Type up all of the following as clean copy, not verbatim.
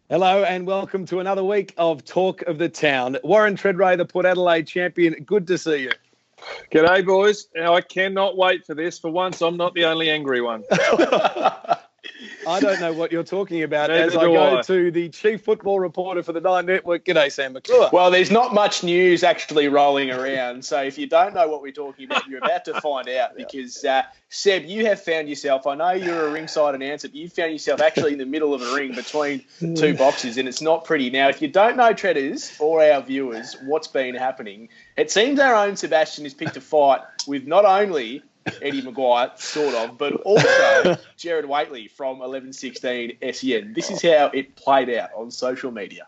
Hello and welcome to another week of Talk of the Town. Warren Tredrea, the Port Adelaide champion, good to see you. G'day, boys. I cannot wait for this. For once, I'm not the only angry one. I don't know what you're talking about Neither as I go to the chief football reporter for the Nine Network. G'day, Sam McClure. Well, there's not much news actually rolling around. So if you don't know what we're talking about, you're about to find out because, Seb, you have found yourself, I know you're a ringside announcer, but you found yourself actually in the middle of a ring between two boxes, and it's not pretty. Now, if you don't know, Treaders, or our viewers, what's been happening, it seems our own Sebastian has picked a fight with not only Eddie Maguire, sort of, but also Jared Waitley from 1116 SEN. This is how it played out on social media.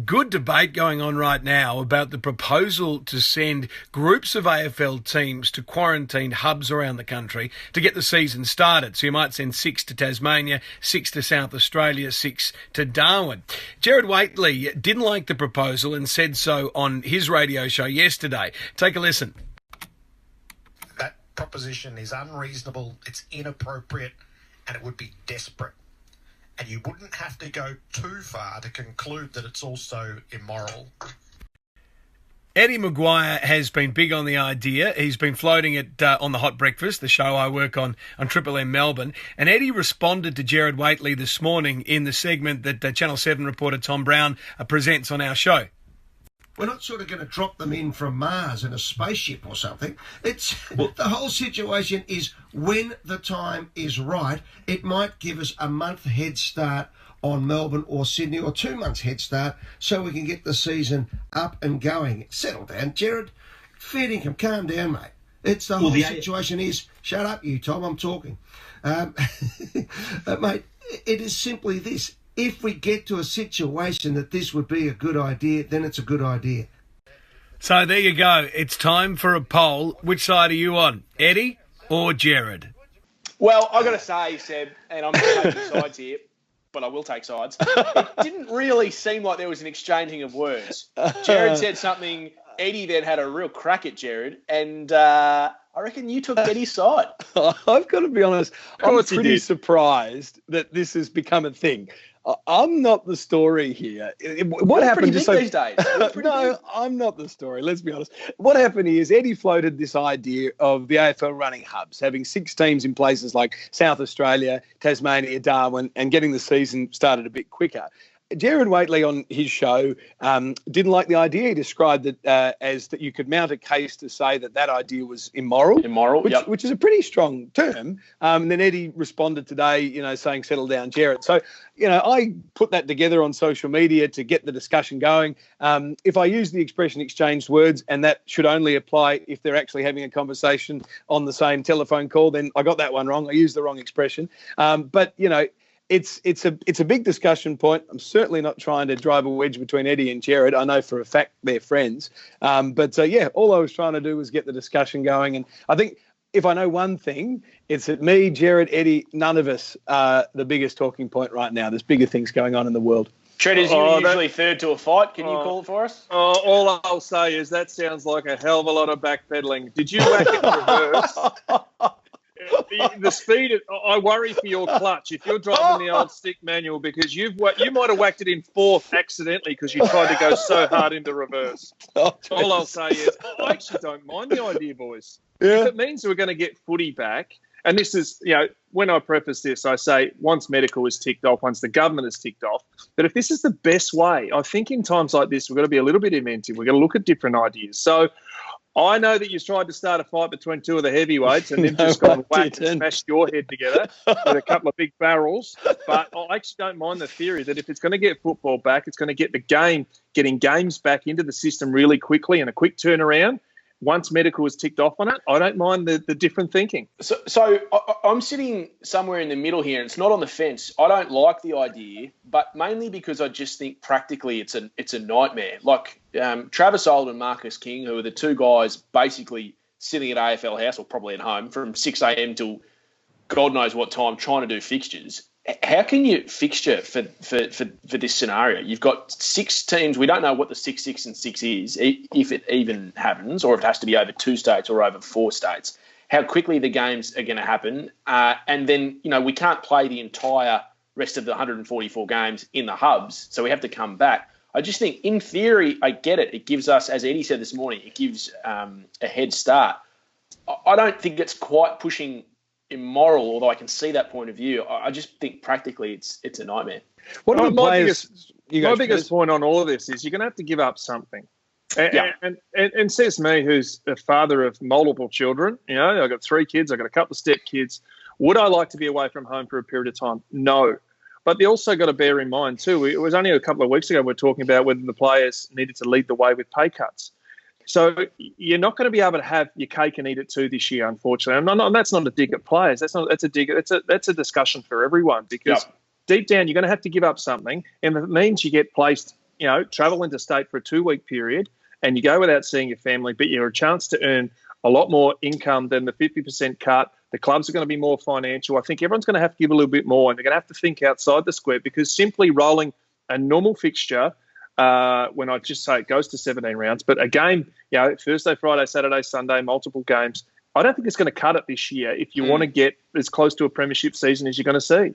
Good debate going on right now about the proposal to send groups of AFL teams to quarantine hubs around the country to get the season started. So you might send 6 to Tasmania, 6 to South Australia, 6 to Darwin. Jared Waitley didn't like the proposal and said so on his radio show yesterday. Take a listen. That proposition is unreasonable, it's inappropriate, and it would be desperate. And you wouldn't have to go too far to conclude that it's also immoral. Eddie Maguire has been big on the idea. He's been floating it on the Hot Breakfast, the show I work on Triple M Melbourne. And Eddie responded to Jared Waitley this morning in the segment that Channel 7 reporter Tom Brown presents on our show. We're not sort of going to drop them in from Mars in a spaceship or something. The whole situation is when the time is right, it might give us a month head start on Melbourne or Sydney, or 2 months head start, so we can get the season up and going. Settle down, Jared. Fair income, calm down, mate. It's the whole situation is, shut up you, Tom, I'm talking. Mate, it is simply this. If we get to a situation that this would be a good idea, then it's a good idea. So there you go. It's time for a poll. Which side are you on, Eddie or Jared? Well, I've got to say, Seb, and I'm not taking sides here, but I will take sides. It didn't really seem like there was an exchanging of words. Jared said something, Eddie then had a real crack at Jared, and I reckon you took Eddie's side. I've got to be honest, I'm pretty surprised that this has become a thing. I'm not the story here. What happened just these days? No, I'm not the story. Let's be honest. What happened is Eddie floated this idea of the AFL running hubs, having 6 teams in places like South Australia, Tasmania, Darwin, and getting the season started a bit quicker. Jared Waitley on his show didn't like the idea. He described it as that you could mount a case to say that idea was immoral. Which is a pretty strong term. And then Eddie responded today, saying, settle down, Jared. So, I put that together on social media to get the discussion going. If I use the expression exchanged words, and that should only apply if they're actually having a conversation on the same telephone call, then I got that one wrong. I used the wrong expression. But, it's a big discussion point. I'm certainly not trying to drive a wedge between Eddie and Jared. I know for a fact they're friends. But all I was trying to do was get the discussion going. And I think if I know one thing, it's that me, Jared, Eddie, none of us are the biggest talking point right now. There's bigger things going on in the world. Treaders, you're usually third to a fight. Can you call it for us? All I'll say is that sounds like a hell of a lot of backpedaling. Did you whack it in reverse? The speed, I worry for your clutch. If you're driving the old stick manual, because you might have whacked it in fourth accidentally because you tried to go so hard into reverse. All I'll say is, I actually don't mind the idea, boys. Yeah. If it means we're going to get footy back, and this is, when I preface this, I say once medical is ticked off, once the government is ticked off, but if this is the best way, I think in times like this, we've got to be a little bit inventive. We've got to look at different ideas. So I know that you tried to start a fight between 2 of the heavyweights and they've just gone whack and smashed your head together with a couple of big barrels. But I actually don't mind the theory that if it's going to get football back, it's going to get getting games back into the system really quickly and a quick turnaround. Once medical is ticked off on it, I don't mind the different thinking. So I'm sitting somewhere in the middle here, and it's not on the fence. I don't like the idea, but mainly because I just think practically it's a nightmare. Like Travis Old and Marcus King, who are the 2 guys basically sitting at AFL House or probably at home from 6 a.m. till God knows what time trying to do fixtures. How can you fixture for this scenario? You've got 6 teams. We don't know what the 6, 6 and 6 is, if it even happens, or if it has to be over 2 states or over 4 states. How quickly the games are going to happen. And then, we can't play the entire rest of the 144 games in the hubs. So we have to come back. I just think, in theory, I get it. It gives us, as Eddie said this morning, it gives a head start. I don't think it's quite pushing immoral, although I can see that point of view. I just think practically it's a nightmare. What are the players? My biggest point on all of this is you're going to have to give up something. And says me, who's a father of multiple children, I've got 3 kids, I've got a couple of step kids. Would I like to be away from home for a period of time? No. But they also got to bear in mind too, it was only a couple of weeks ago we were talking about whether the players needed to lead the way with pay cuts. So you're not going to be able to have your cake and eat it too this year, unfortunately. And that's not a dig at players. That's a discussion for everyone, because deep down you're going to have to give up something, and if it means you get placed, travel interstate for a 2-week period, and you go without seeing your family, but you're a chance to earn a lot more income than the 50% cut. The clubs are going to be more financial. I think everyone's going to have to give a little bit more, and they're going to have to think outside the square, because simply rolling a normal fixture, when I just say it goes to 17 rounds, but a game, Thursday, Friday, Saturday, Sunday, multiple games, I don't think it's going to cut it this year if you want to get as close to a premiership season as you're going to see.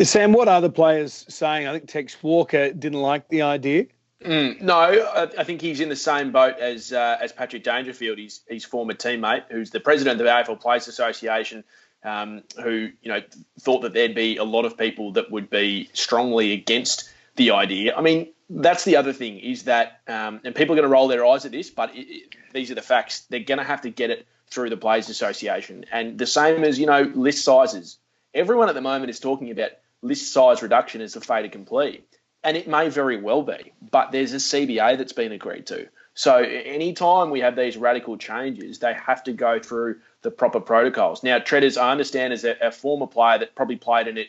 Sam, what are the players saying? I think Tex Walker didn't like the idea. No, I think he's in the same boat as Patrick Dangerfield, his former teammate, who's the president of the AFL Players Association, who thought that there'd be a lot of people that would be strongly against the idea. I mean, that's the other thing, is that, and people are going to roll their eyes at this, but these are the facts. They're going to have to get it through the Players Association, and the same as list sizes. Everyone at the moment is talking about list size reduction as a fait accompli. And it may very well be, but there's a CBA that's been agreed to. So anytime we have these radical changes, they have to go through the proper protocols. Now, Tredders, I understand, is a former player that probably played in it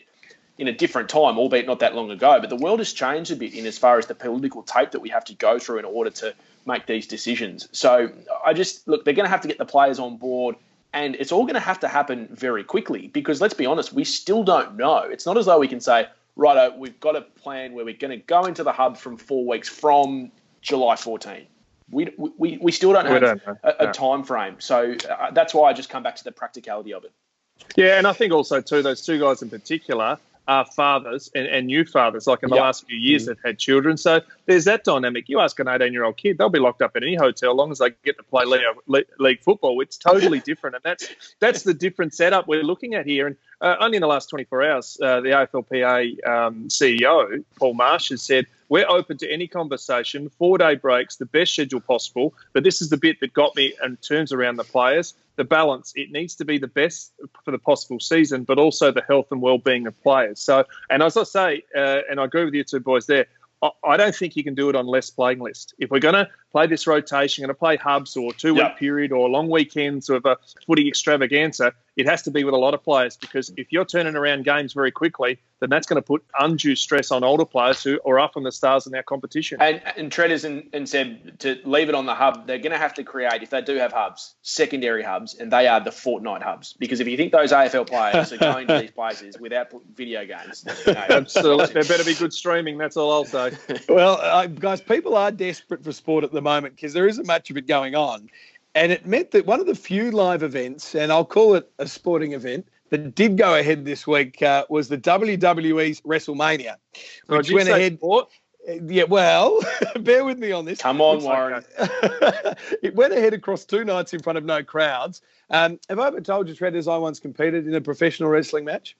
in a different time, albeit not that long ago, but the world has changed a bit in as far as the political tape that we have to go through in order to make these decisions. So look, they're going to have to get the players on board, and it's all going to have to happen very quickly, because let's be honest, we still don't know. It's not as though we can say, righto, we've got a plan where we're going to go into the hub from 4 weeks from July 14. We still don't have a time frame. So that's why I just come back to the practicality of it. Yeah, and I think also, too, those 2 guys in particular are fathers and new fathers, like in the last few years, they've had children. So there's that dynamic. You ask an 18-year-old kid, they'll be locked up in any hotel as long as they get to play league football. It's totally different, and that's the different setup we're looking at here. And only in the last 24 hours, the AFLPA CEO, Paul Marsh, has said, we're open to any conversation, 4-day breaks, the best schedule possible. But this is the bit that got me and turns around the players. The balance, it needs to be the best for the possible season, but also the health and well-being of players. So, and as I say, and I agree with you two boys there, I don't think you can do it on less playing list. If we're going to play this rotation, going to play hubs or 2-week period or long weekends of a footy extravaganza, it has to be with a lot of players, because if you're turning around games very quickly, then that's going to put undue stress on older players who are up on the stars in our competition. And Tredders and Seb, to leave it on the hub, they're going to have to create, if they do have hubs, secondary hubs, and they are the fortnight hubs. Because if you think those AFL players are going to these places without video games, absolutely, there better be good streaming. That's all I'll say. Well, guys, people are desperate for sport at the moment because there isn't much of it going on. And it meant that one of the few live events, and I'll call it a sporting event, that did go ahead this week was the WWE's WrestleMania, which went ahead. Sport? Yeah, well, bear with me on this. Come on, Warren. It went ahead across 2 nights in front of no crowds. Have I ever told you, Tredders, I once competed in a professional wrestling match?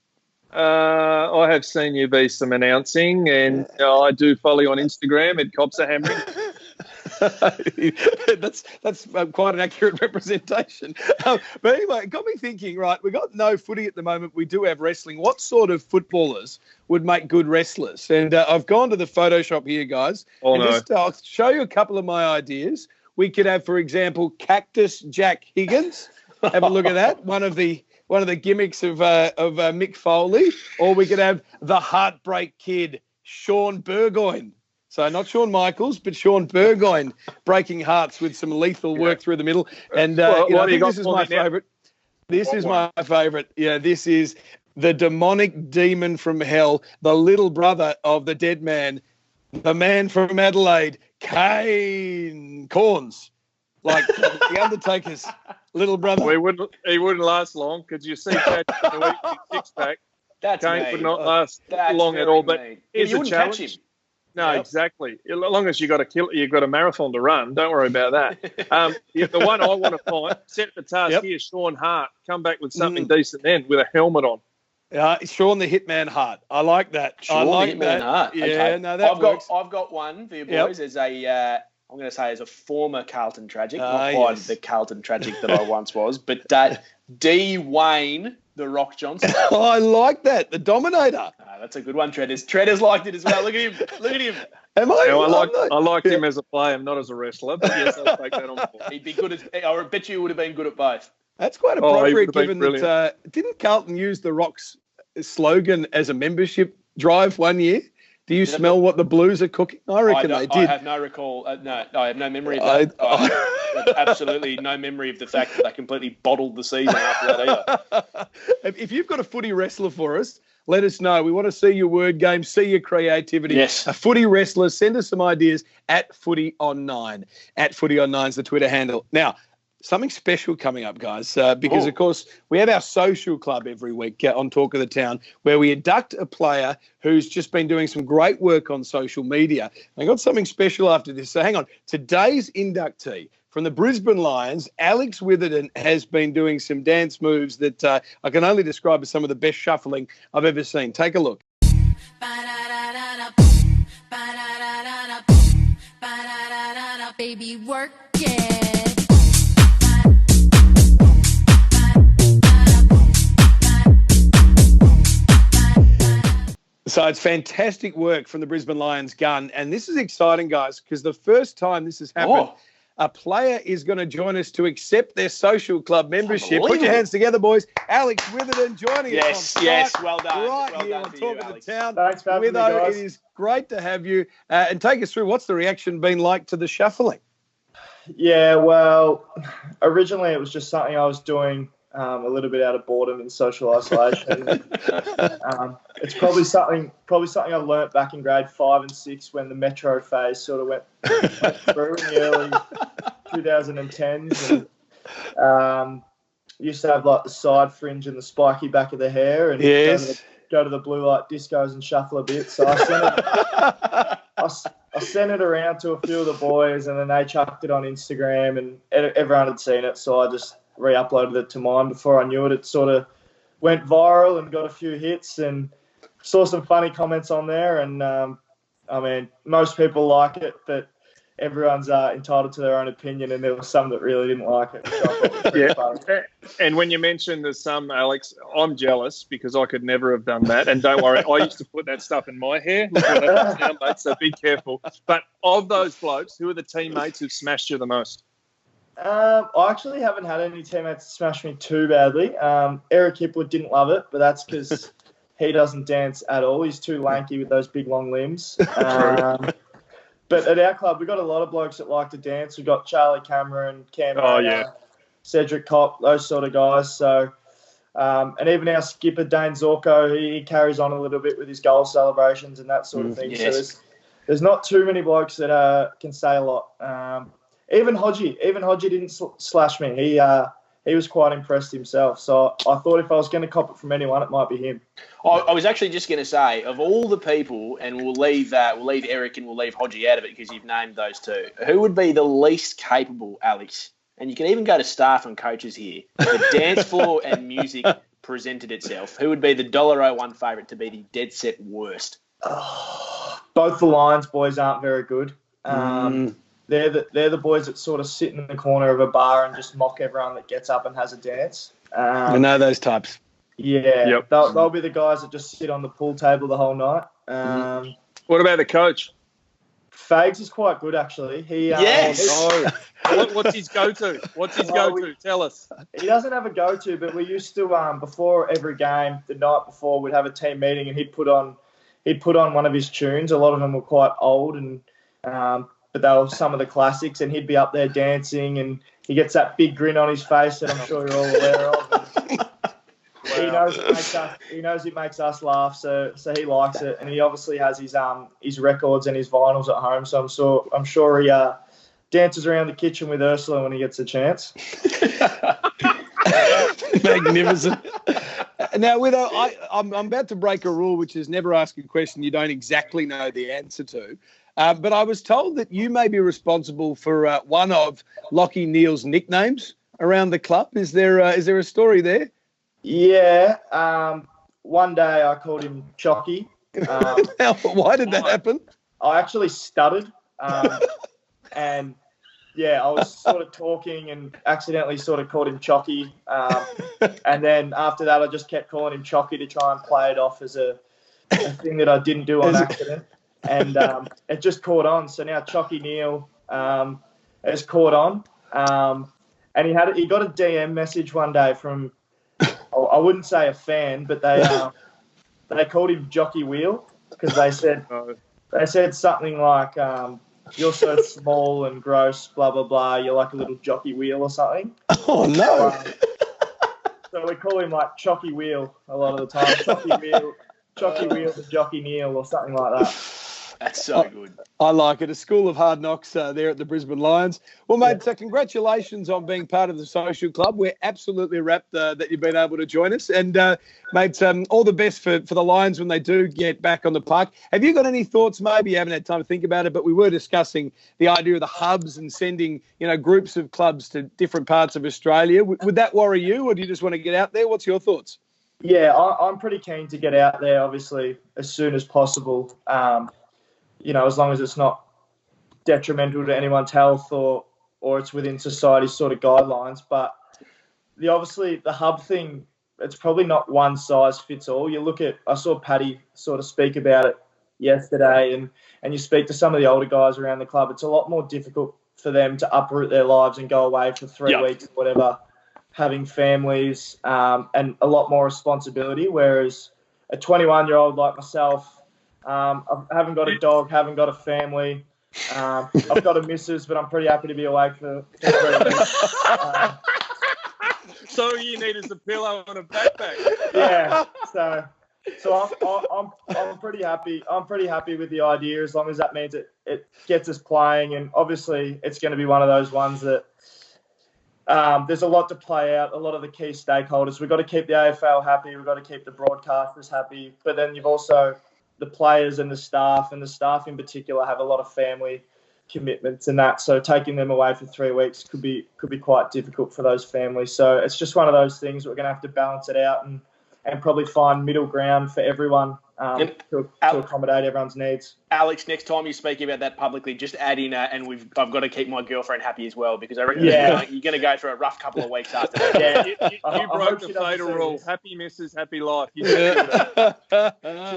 I have seen you be some announcing, and I do follow you on Instagram at Cops Are Hammering. That's quite an accurate representation. But anyway, it got me thinking, right, we've got no footy at the moment. We do have wrestling. What sort of footballers would make good wrestlers? And I've gone to the Photoshop here, guys. I'll show you a couple of my ideas. We could have, for example, Cactus Jack Higgins. Have a look at that. One of the gimmicks of Mick Foley. Or we could have the Heartbreak Kid, Sean Burgoyne. So not Shawn Michaels, but Sean Burgoyne breaking hearts with some lethal work through the middle. And I think this is my favourite. This is my favourite. Yeah, this is the demonic demon from hell, the little brother of the dead man, the man from Adelaide, Kane Corns. Like the Undertaker's little brother. He wouldn't last long. Could you see Chad in the week, 6-pack? That's Game mean. would not last That's long at very all. But mean. here's you a wouldn't challenge. catch him. No, Yep. exactly. As long as you've got a marathon to run, don't worry about that. The one I want to find, set the task here, Sean Hart, come back with something decent then, with a helmet on. Sean the Hitman Hart. I like that. Sean I like the Hitman Hart. Yeah, Okay. no, that works. I've got one for you boys as a. I'm going to say as a former Carlton Tragic, not quite the Carlton Tragic that I once was, but D. Wayne, the Rock Johnson. I like that. The Dominator. That's a good one, Treaders. Treaders liked it as well. Look at him. Look at him. I liked him as a player, not as a wrestler. But yes, I'll take that on board. He'd be good I bet you would have been good at both. That's quite appropriate, given that didn't Carlton use the Rock's slogan as a membership drive one year? Do you smell what the Blues are cooking? I reckon they did. I have no recall. No, I have no memory of that. I have absolutely no memory of the fact that they completely bottled the season after that either. If you've got a footy wrestler for us, let us know. We want to see your word game, see your creativity. Yes. A footy wrestler, send us some ideas at Footy on 9. At Footy on 9 is the Twitter handle. Now, something special coming up, guys, because, of course, we have our social club every week on Talk of the Town where we induct a player who's just been doing some great work on social media. I got something special after this. So hang on. Today's inductee from the Brisbane Lions, Alex Witherden, has been doing some dance moves that I can only describe as some of the best shuffling I've ever seen. Take a look. Baby, work it. So it's fantastic work from the Brisbane Lions gun. And this is exciting, guys, because the first time this has happened, a player is going to join us to accept their social club membership. Put your hands together, boys. Alex Witherden joining us. Yes, well done. Right here on Talk of the Town. Thanks for having me, guys. It is great to have you. And take us through, what's the reaction been like to the shuffling? Yeah, well, originally it was just something I was doing a little bit out of boredom and social isolation. It's probably something I learnt back in grade 5 and 6 when the Metro phase sort of went through in the early 2010s. And used to have like the side fringe and the spiky back of the hair, and go to the blue light discos and shuffle a bit. So I sent it around to a few of the boys, and then they chucked it on Instagram, and everyone had seen it. So I just re-uploaded it to mine. Before I knew it, it sort of went viral and got a few hits, and saw some funny comments on there. And I mean, most people like it, but everyone's entitled to their own opinion, and there were some that really didn't like it. Which I thought was pretty funny. And when you mentioned there's some, Alex, I'm jealous because I could never have done that. And don't worry, I used to put that stuff in my hair. Look what happens now, mate, so be careful. But of those blokes, who are the teammates who've smashed you the most? I actually haven't had any teammates smash me too badly. Eric Hipwood didn't love it, but that's because he doesn't dance at all. He's too lanky with those big long limbs. But at our club, we've got a lot of blokes that like to dance. We've got Charlie Cameron, Cam Cedric Kopp, those sort of guys. So, and even our skipper, Dane Zorko, he carries on a little bit with his goal celebrations and that sort of thing. Yes. So there's not too many blokes that can say a lot. Even Hodgie didn't slash me. He was quite impressed himself. So I thought if I was going to cop it from anyone, it might be him. I was actually just going to say, of all the people, and we'll leave Eric and we'll leave Hodgie out of it because you've named those two, who would be the least capable, Alex? And you can even go to staff and coaches here. The dance floor and music presented itself. Who would be the $1 favourite to be the dead set worst? Both the Lions boys aren't very good. They're the boys that sort of sit in the corner of a bar and just mock everyone that gets up and has a dance. I know those types. Yeah, Yep. they'll be the guys that just sit on the pool table the whole night. What about the coach? Fags is quite good, actually. What's his go-to? Tell us. He doesn't have a go-to, but we used to, before every game, the night before, we'd have a team meeting and he'd put on one of his tunes. A lot of them were quite old, and but they were some of the classics, and he'd be up there dancing, and he gets that big grin on his face that I'm sure you're all aware of. He knows it makes us laugh, so he likes it, and he obviously has his records and his vinyls at home. So I'm sure he dances around the kitchen with Ursula when he gets a chance. Magnificent. Now, I'm about to break a rule, which is never ask a question you don't exactly know the answer to. But I was told that you may be responsible for one of Lachie Neale's nicknames around the club. Is there a story there? Yeah. One day I called him Chocky. Why did that happen? I actually stuttered. And yeah, I was sort of talking and accidentally sort of called him Chocky. And then after that, I just kept calling him Chocky to try and play it off as a thing that I didn't do on accident. And it just caught on. So now Chocky Neale has caught on. And he got a DM message one day from, I wouldn't say a fan, but they called him Jockey Wheel because they said something like, you're so small and gross, blah, blah, blah. You're like a little jockey wheel or something. Oh, no. So we call him like Chocky Wheel a lot of the time. Chocky Wheel to Jockey Neale or something like that. That's so good. I like it. A school of hard knocks there at the Brisbane Lions. Well, mate, so congratulations on being part of the social club. We're absolutely rapt that you've been able to join us. And, mate, all the best for the Lions when they do get back on the park. Have you got any thoughts? Maybe you haven't had time to think about it, but we were discussing the idea of the hubs and sending, groups of clubs to different parts of Australia. Would that worry you, or do you just want to get out there? What's your thoughts? Yeah, I'm pretty keen to get out there, obviously, as soon as possible. As long as it's not detrimental to anyone's health or it's within society's sort of guidelines. But the hub thing, it's probably not one size fits all. I saw Paddy sort of speak about it yesterday, and you speak to some of the older guys around the club, it's a lot more difficult for them to uproot their lives and go away for 3 weeks or whatever, having families and a lot more responsibility, whereas a 21-year-old like myself, I haven't got a dog, haven't got a family. I've got a missus, but I'm pretty happy to be awake for 3 weeks. So all you need is a pillow and a backpack. Yeah. So I'm pretty happy. I'm pretty happy with the idea, as long as that means it gets us playing. And obviously, it's going to be one of those ones that there's a lot to play out. A lot of the key stakeholders. We've got to keep the AFL happy. We've got to keep the broadcasters happy. But then you've also the players and the staff in particular have a lot of family commitments and that. So taking them away for 3 weeks could be quite difficult for those families. So it's just one of those things. We're going to have to balance it out and probably find middle ground for everyone to accommodate everyone's needs. Alex, next time you speak about that publicly, just add in and I've got to keep my girlfriend happy as well, because I reckon you're going to go through a rough couple of weeks after that. Yeah, you broke the fatal rule. Happy missus, happy life. She's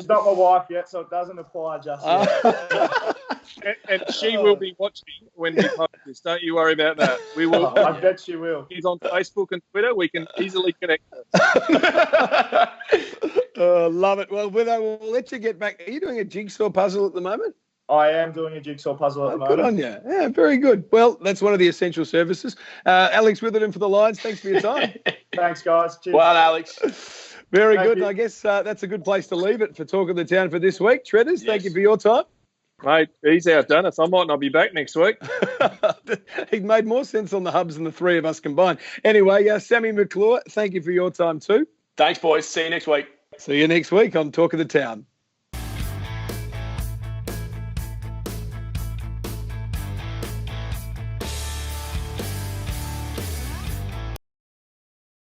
not my wife yet, so it doesn't apply just yet. And she will be watching when we post this. Don't you worry about that. We will. I bet she will. She's on Facebook and Twitter. We can easily connect her. Love it. Well, we'll let you get back. Are you doing a jigsaw puzzle at the moment? I am doing a jigsaw puzzle at the moment. Good on you. Yeah, very good. Well, that's one of the essential services. Alex Witherden for the Lions. Thanks for your time. Thanks, guys. Cheers. Well, Alex. Very good. And I guess that's a good place to leave it for Talk of the Town for this week. Treaders, Thank you for your time. Mate, he's outdone us. I might not be back next week. He made more sense on the hubs than the three of us combined. Anyway, Sammy McClure, thank you for your time too. Thanks, boys. See you next week. See you next week on Talk of the Town.